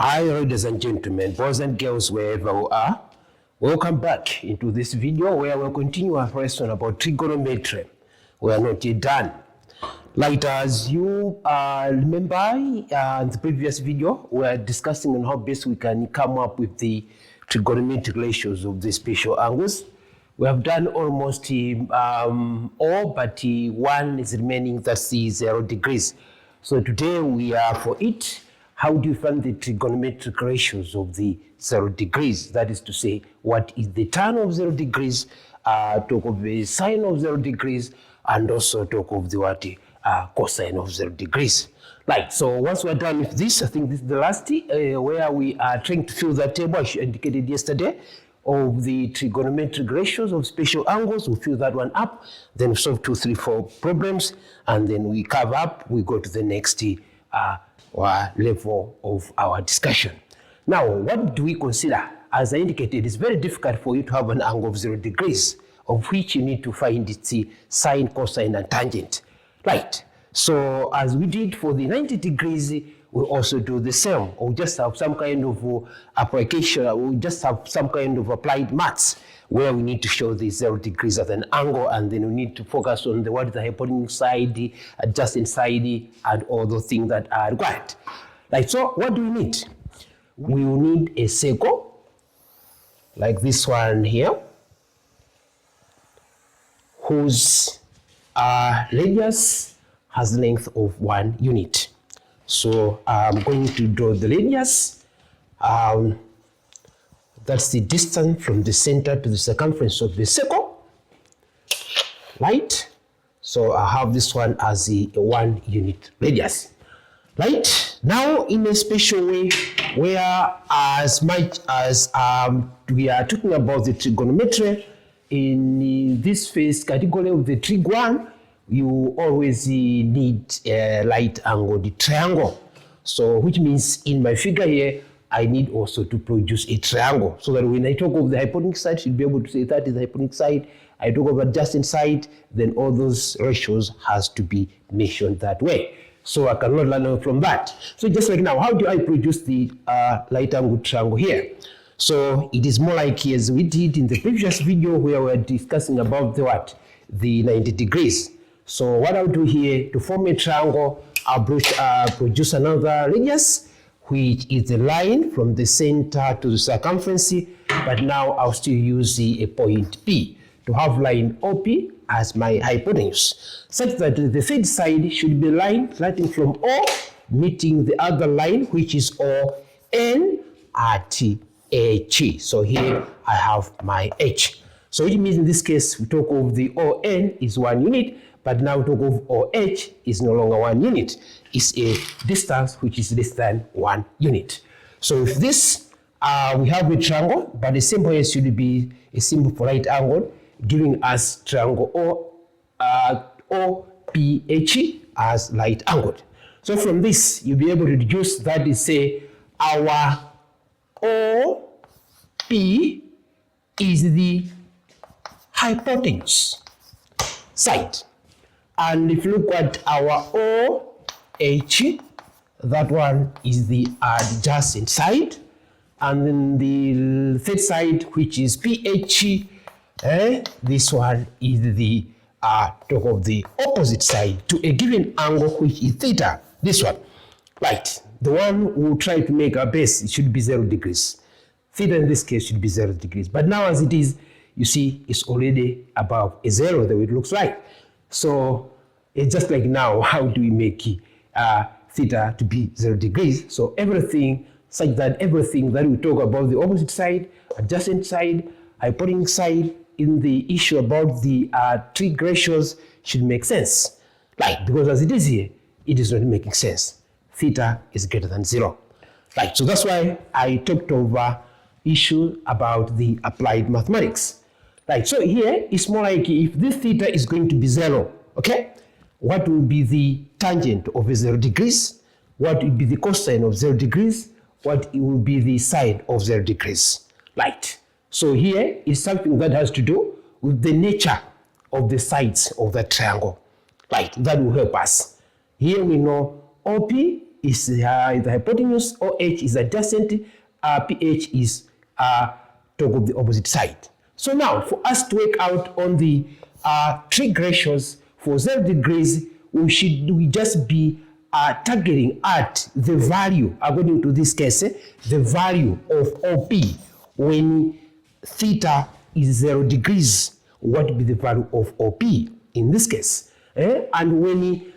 Hi, ladies and gentlemen, boys and girls, wherever you are, welcome back into this video where we'll continue our lesson about trigonometry. We are not yet done. Like as you remember in the previous video, we are discussing on how best we can come up with the trigonometric ratios of the special angles. We have done almost all, but one is remaining, that's the 0 degrees. So today we are for it. How do you find the trigonometric ratios of the 0 degrees? That is to say, what is the tan of 0 degrees, talk of the sine of 0 degrees, and also talk of the cosine of 0 degrees. Right, so once we're done with this, I think this is the last where we are trying to fill that table I indicated yesterday of the trigonometric ratios of special angles. We'll fill that one up, then solve 2, 3, 4 problems, and then we cover up, we go to the next level of our discussion. Now, what do we consider? As I indicated, it's very difficult for you to have an angle of 0 degrees, of which you need to find its sine, cosine, and tangent. Right, so as we did for the 90 degrees, we also do the same. We'll just have some kind of application, we'll just have some kind of applied maths where we need to show the 0 degrees at an angle, and then we need to focus on what is the hypotenuse side, adjacent side, and all those things that are required. Like, so what do we need? We will need a circle, like this one here, whose radius has length of 1 unit. So I'm going to draw the radius. That's the distance from the center to the circumference of the circle, right? So I have this one as a 1 unit radius, right? Now in a special way, where as much as we are talking about the trigonometry, in this first category of the trig 1, you always need a right angled triangle. So which means in my figure here, I need also to produce a triangle, so that when I talk of the hypotenuse side, you'll be able to say that is the hypotenuse side. I talk of adjacent side, then all those ratios has to be mentioned that way. So I cannot learn from that. So just like now, how do I produce the right angled triangle here? So it is more like as we did in the previous video where we were discussing about the what? The 90 degrees. So what I'll do here to form a triangle, I'll produce another radius, which is the line from the center to the circumference, but now I'll still use a point P to have line OP as my hypotenuse, such that the third side should be line starting from O, meeting the other line, which is ON at H. So here I have my H. So it means in this case, we talk of the ON is 1 unit, but now talk of OH is no longer 1 unit. It's a distance which is less than 1 unit. So with this, we have a triangle, but the symbol here should be a symbol for right angle, giving us triangle OPH as right angled. So from this, you'll be able to deduce that is say our OP is the hypotenuse side. And if you look at our OH, that one is the adjacent side. And then the third side, which is PH, this one is the talk of the opposite side to a given angle, which is theta. This one, right? The one we'll try to make our base, it should be 0 degrees. Theta in this case should be 0 degrees. But now as it is, you see, it's already above a 0, the way it looks like. So it's just like now, how do we make theta to be 0 degrees? So everything, such that everything that we talk about the opposite side, adjacent side, hypotenuse side, in the issue about the trig ratios should make sense. Right, because as it is here, it is not making sense. Theta is greater than 0. Right, so that's why I talked over issue about the applied mathematics. Right, so here it's more like if this theta is going to be 0, okay? What will be the tangent of 0 degrees? What will be the cosine of 0 degrees? What will be the sine of 0 degrees? Right, so here is something that has to do with the nature of the sides of the triangle. Right, that will help us. Here we know OP is the hypotenuse, OH is adjacent, PH is trig of the opposite side. So now, for us to work out on the trig ratios for 0 degrees, we just be targeting at the value, according to this case, the value of OP when theta is 0 degrees. What would be the value of OP in this case? And when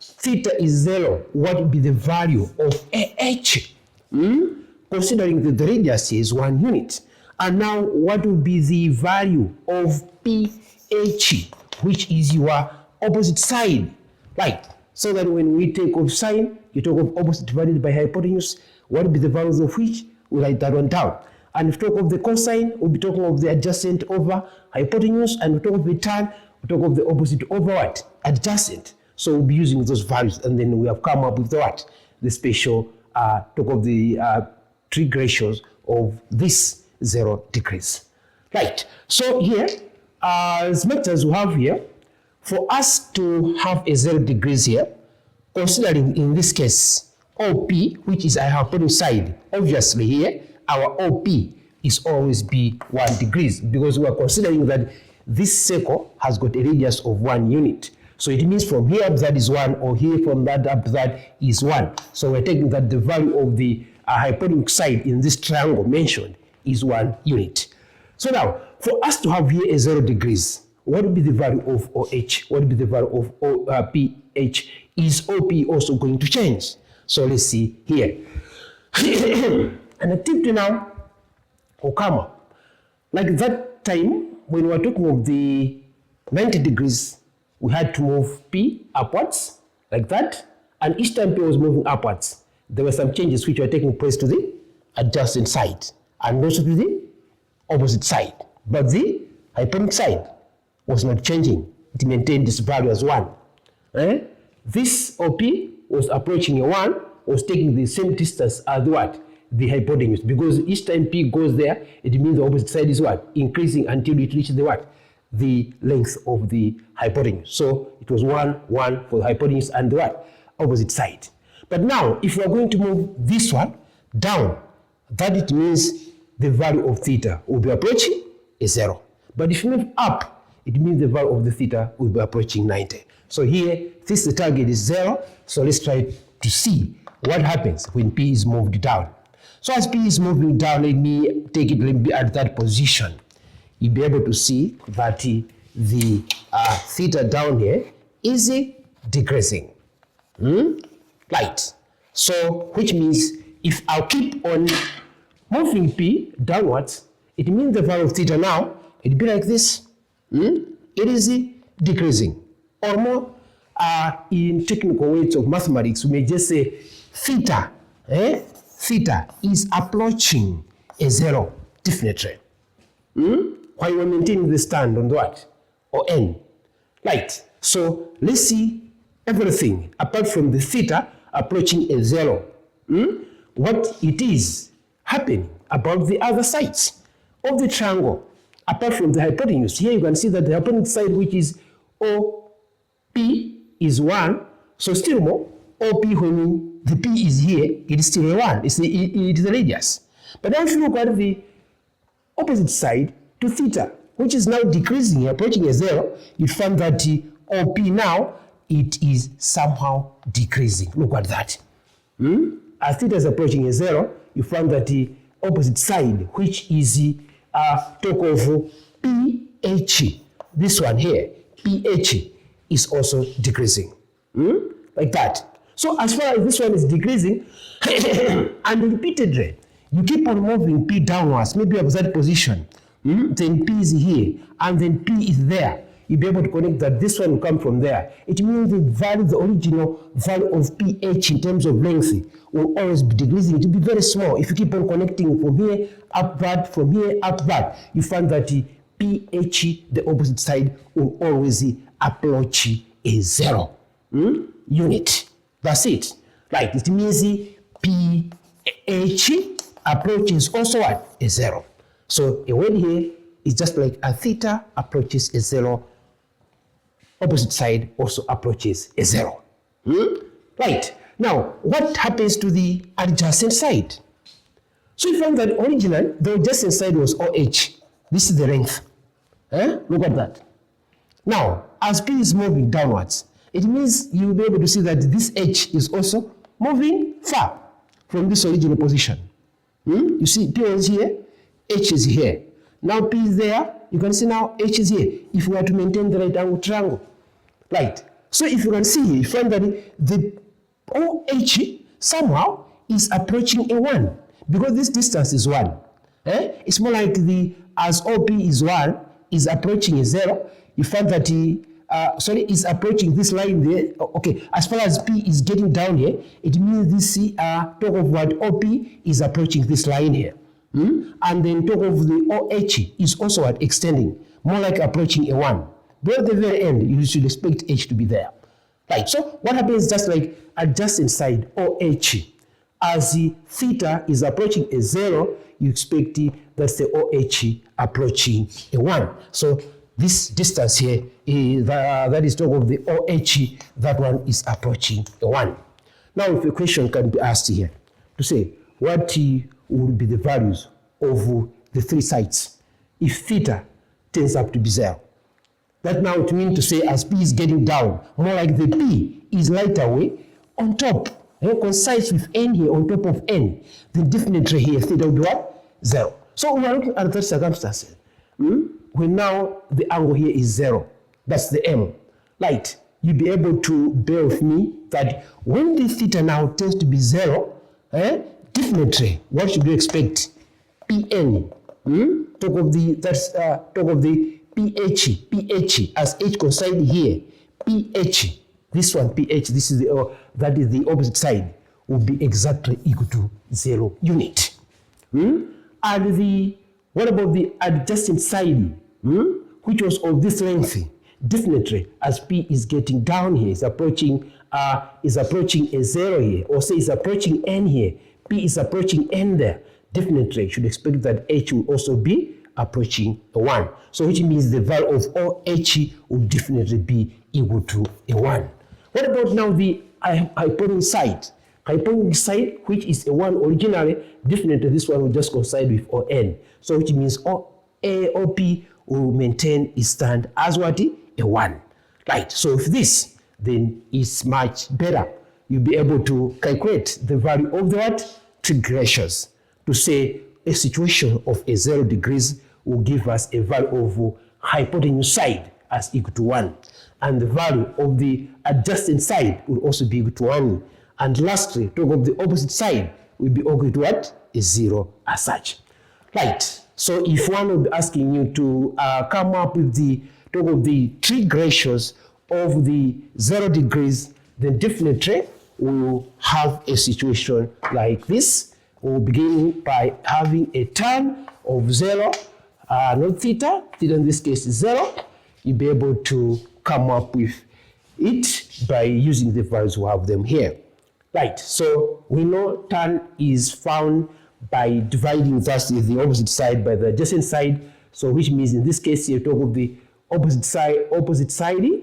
theta is 0, what would be the value of AH? Considering that the radius is 1 unit. And now, what will be the value of PH, which is your opposite side, right? So that when we take of sine, you talk of opposite divided by hypotenuse. What will be the values of which? We write that one down. And if we talk of the cosine, we'll be talking of the adjacent over hypotenuse, and we talk of the tan, we talk of the opposite over what? Adjacent. So we'll be using those values, and then we have come up with the what? The special talk of the trig ratios of this 0 degrees. Right. So here, as much as we have here, for us to have a 0 degrees here, considering in this case OP, which is our hypotenuse side, obviously here our OP is always be 1 degrees, because we are considering that this circle has got a radius of 1 unit. So it means from here up that is 1, or here from that up that is 1. So we're taking that the value of the hypotenuse side in this triangle mentioned is 1 unit. So now, for us to have here a 0 degrees, what would be the value of OH? What would be the value of PH? Is OP also going to change? So let's see here. An activity now will come up. Like that time, when we were talking of the 90 degrees, we had to move P upwards, like that. And each time P was moving upwards, there were some changes which were taking place to the adjacent side, and also to the opposite side. But the hypotenuse side was not changing. It maintained this value as 1. This OP was approaching a 1, was taking the same distance as what? The hypotenuse. Because each time P goes there, it means the opposite side is what? Increasing until it reaches the what? The length of the hypotenuse. So it was 1, 1 for the hypotenuse and the what? Opposite side. But now, if we are going to move this one down, that it means the value of theta will be approaching a 0. But if you move up, it means the value of the theta will be approaching 90. So here, since the target is 0, so let's try to see what happens when P is moved down. So as P is moving down, let me take it, let me be at that position. You'll be able to see that the theta down here is decreasing. Right. So, which means if I keep on moving P downwards, it means the value of theta now, it'll be like this. It is decreasing. Or more, in technical words of mathematics, we may just say theta, theta is approaching a 0, definitely. While we're maintaining the stand on the what? Or n. Right. So let's see everything apart from the theta approaching a 0. What it is happening about the other sides of the triangle apart from the hypotenuse. Here you can see that the hypotenuse side, which is OP, is 1. So still more, OP, when the P is here, it is still a 1. It is the radius. But now if you look at the opposite side to theta, which is now decreasing, approaching a 0, you find that OP now, it is somehow decreasing. Look at that. As theta is approaching a 0, you find that the opposite side, which is talk of PH, this one here, PH, is also decreasing. Like that. So as far as this one is decreasing, and repeatedly, you keep on moving P downwards, maybe at that position, then P is here, and then P is there. You'll be able to connect that this one will come from there. It means the value, the original value of PH in terms of length will always be decreasing. It will be very small. If you keep on connecting from here up that, from here up that, you find that the PH, the opposite side, will always approach a 0 unit. That's it. Right. It means PH approaches also what? A 0. So a word here is just like a theta approaches a 0. Opposite side also approaches a 0. Right. Now, what happens to the adjacent side? So you find that originally the adjacent side was OH. This is the length. Look at that. Now, as P is moving downwards, it means you'll be able to see that this H is also moving far from this original position. You see P is here, H is here. Now P is there, you can see now H is here. If we are to maintain the right angle triangle. Right. So if you can see here, you find that the OH somehow is approaching a 1 because this distance is 1. It's more like as OP is 1, is approaching a 0. You find that is approaching this line there. Okay, as far as P is getting down here, it means this talk of what OP is approaching this line here. And then talk of the OH is also extending, more like approaching a 1. But at the very end, you should expect H to be there. Right, so what happens just like adjacent side OH, as the theta is approaching a 0, you expect that's the OH approaching a 1. So this distance here, that is talk of the OH, that one is approaching a 1. Now, if a question can be asked here to say, what would be the values of the three sides if theta turns up to be 0? That now it means to say as P is getting down, more like the P is lighter way on top, coincides with N here on top of N, then definitely here theta will be what? 0. So we are looking at that circumstance. When now the angle here is 0, that's the M. Right, you'll be able to bear with me that when the theta now tends to be 0, definitely what should we expect? Pn. Talk of the PH as H coincide here. PH, this one PH, this is that is the opposite side, will be exactly equal to 0 unit. And what about the adjacent side, which was of this length? Definitely, as P is getting down here, is approaching a 0 here, or say is approaching N here. P is approaching N there. Definitely, you should expect that H will also be approaching a 1. So which means the value of OH will definitely be equal to a 1. What about now the hypotenuse side? Hypotenuse side, which is a 1 originally, definitely this one will just coincide with ON. So which means OP will maintain its stand as what? A 1. Right, so if this, then it's much better. You'll be able to calculate the value of the what? Trig ratios. To say a situation of a 0 degrees will give us a value of hypotenuse side as equal to 1. And the value of the adjacent side will also be equal to 1. And lastly, talk of the opposite side will be equal to what? A 0 as such. Right. So if one will be asking you to come up with the talk of the trig ratios of the 0 degrees, then definitely we will have a situation like this. We'll begin by having a tan of 0, not theta. Theta in this case is 0. You'll be able to come up with it by using the values we have them here. Right, so we know tan is found by dividing thus the opposite side by the adjacent side. So which means in this case here, talk of the opposite side,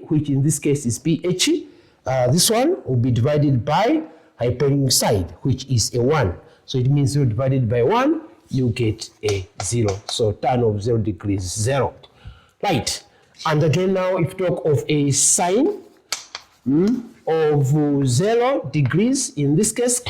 which in this case is PH. This one will be divided by hypotenuse side, which is a 1. So it means 0 divided by 1, you get a 0. So tan of 0 degrees is 0. Right. And again now, if you talk of a sine of 0 degrees, in this case,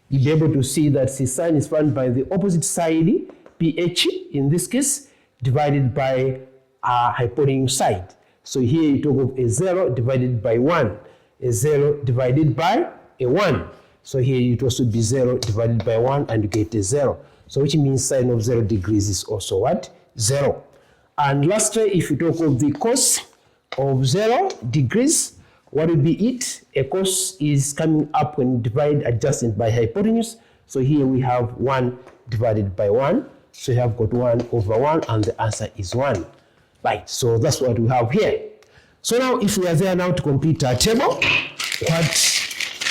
you'll be able to see that the sine is found by the opposite side, PH, in this case, divided by hypotenuse side. So here you talk of a 0 divided by 1, a 0 divided by a 1. So here it also be 0 divided by 1 and you get a 0. So which means sine of 0 degrees is also what? 0. And lastly, if you talk of the cos of 0 degrees, what will be it? A cos is coming up when you divide adjacent by hypotenuse. So here we have 1 divided by 1. So you have got 1 over 1 and the answer is 1. Right, so that's what we have here. So now if we are there now to complete our table, what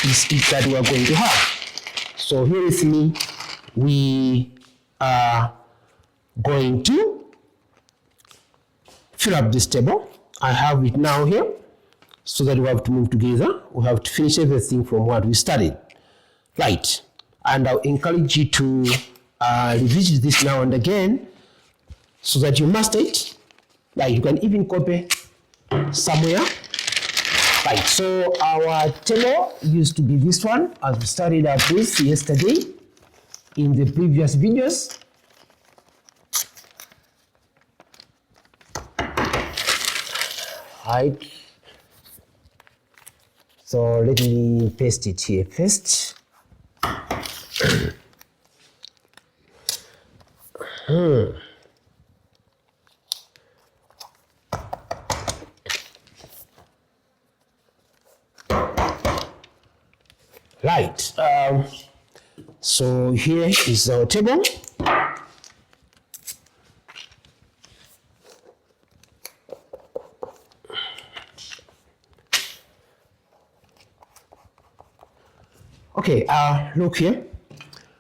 is it that we are going to have? So here with me, we are going to fill up this table. I have it now here, so that we have to move together. We have to finish everything from what we studied. Right. And I'll encourage you to revisit this now and again so that you master it. Right. You can even copy somewhere. Right. So our table used to be this one, as we started out with yesterday in the previous videos. Right. So let me paste it here first. Right. So here is our table. Okay, look here.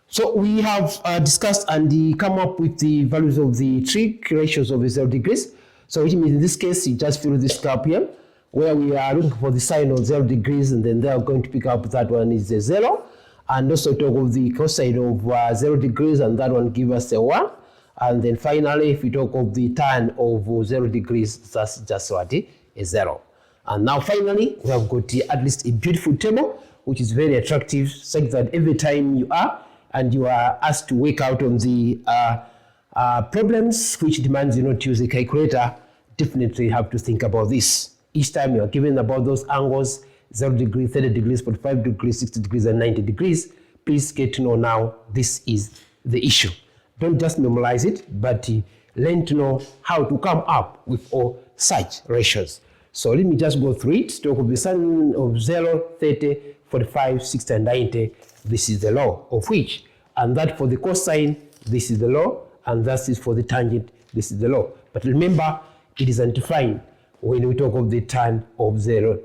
So we have discussed and come up with the values of the trig ratios of 0 degrees. So it means in this case, you just fill this tab here, where we are looking for the sign of 0 degrees, and then they are going to pick up that one is a 0. And also talk of the cosine of 0 degrees, and that one give us a 1. And then finally, if we talk of the tan of 0 degrees, that's just what, a 0. And now finally, we have got at least a beautiful table, which is very attractive, such that every time you are asked to work out on the problems which demands you not use a calculator, definitely have to think about this. Each time you are given about those angles, 0 degrees, 30 degrees, 45 degrees, 60 degrees, and 90 degrees, please get to know now this is the issue. Don't just memorize it, but learn to know how to come up with all such ratios. So let me just go through it. Talk of the sine of 0, 30, 45, 60, and 90. This is the law of which. And that for the cosine, this is the law. And that is for the tangent, this is the law. But remember, it is undefined when we talk of the tan of 0.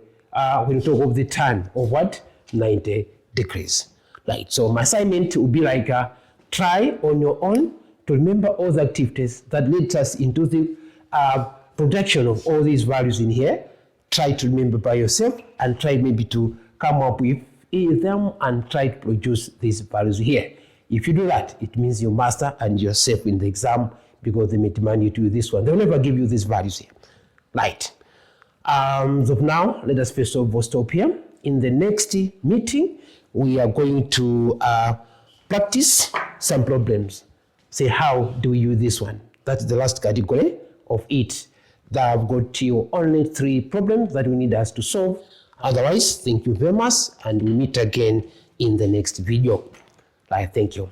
When we talk of the tan of what? 90 degrees. Right. So my assignment will be like try on your own to remember all the activities that leads us into the production of all these values in here. Try to remember by yourself and try maybe to come up with them and try to produce these values here. If you do that, it means you master and you're safe in the exam, because they may demand you to do this one. They'll never give you these values here. Right. So now, let us first of all stop here. In the next meeting, we are going to practice some problems. Say, how do we use this one? That's the last category of it. That I've got you only 3 problems that we need us to solve. Otherwise, thank you very much, and we meet again in the next video. Thank you.